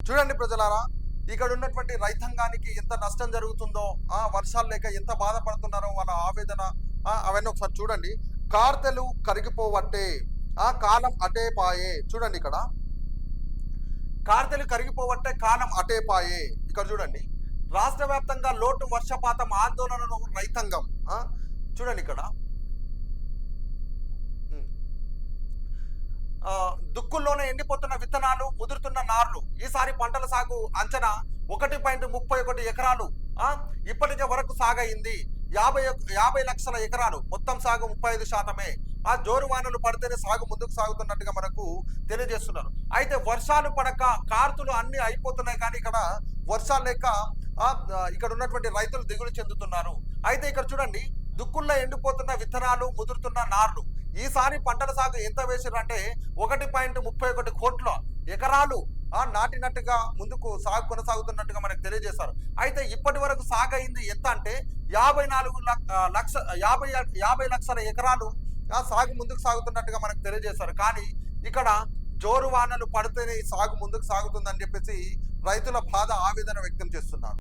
చూడండి ప్రజలారా, ఇక్కడ ఉన్నటువంటి రైతాంగానికి ఎంత నష్టం జరుగుతుందో, వర్షాలు లేక ఎంత బాధపడుతున్నారో వాళ్ళ ఆవేదన, అవన్నీ ఒకసారి చూడండి. కార్తెలు కరిగిపోవట్టే, కాలం అటే పాయే. చూడండి ఇక్కడ, కార్తెలు కరిగిపోవట్టే కాలం అటే పాయే. ఇక్కడ చూడండి, రాష్ట్ర వ్యాప్తంగా లోటు వర్షపాతం ఆందోళనలో రైతాంగం. చూడండి ఇక్కడ, దుక్కుల్లోనే ఎండిపోతున్న విత్తనాలు, ముదురుతున్న నార్లు. ఈసారి పంటల సాగు అంచనా 1.31 ఎకరాలు ఇప్పటికే వరకు సాగైంది. 50 లక్షల ఎకరాలు, మొత్తం సాగు 35%. జోరు వానలు పడితేనే సాగు ముందుకు సాగుతున్నట్టుగా మనకు తెలియజేస్తున్నారు. అయితే వర్షాలు పడక కార్తులు అన్ని అయిపోతున్నాయి, కానీ ఇక్కడ వర్షాలు లేక ఇక్కడ ఉన్నటువంటి రైతులు దిగులు చెందుతున్నారు. అయితే ఇక్కడ చూడండి, దుక్కుల్లో ఎండిపోతున్న విత్తనాలు, ముదురుతున్న నార్లు. ఈసారి పంటల సాగు ఎంత వేసారంటే 1.31 కోట్ల ఎకరాలు నాటినట్టుగా ముందుకు సాగు కొనసాగుతున్నట్టుగా మనకు తెలియజేశారు. అయితే ఇప్పటి వరకు సాగైంది ఎంత అంటే 50 లక్షల ఎకరాలు సాగు ముందుకు సాగుతున్నట్టుగా మనకు తెలియజేశారు. కానీ ఇక్కడ జోరు వానలు పడితేనే ఈ సాగు ముందుకు సాగుతుందని చెప్పేసి రైతుల బాధ, ఆవేదన వ్యక్తం చేస్తున్నారు.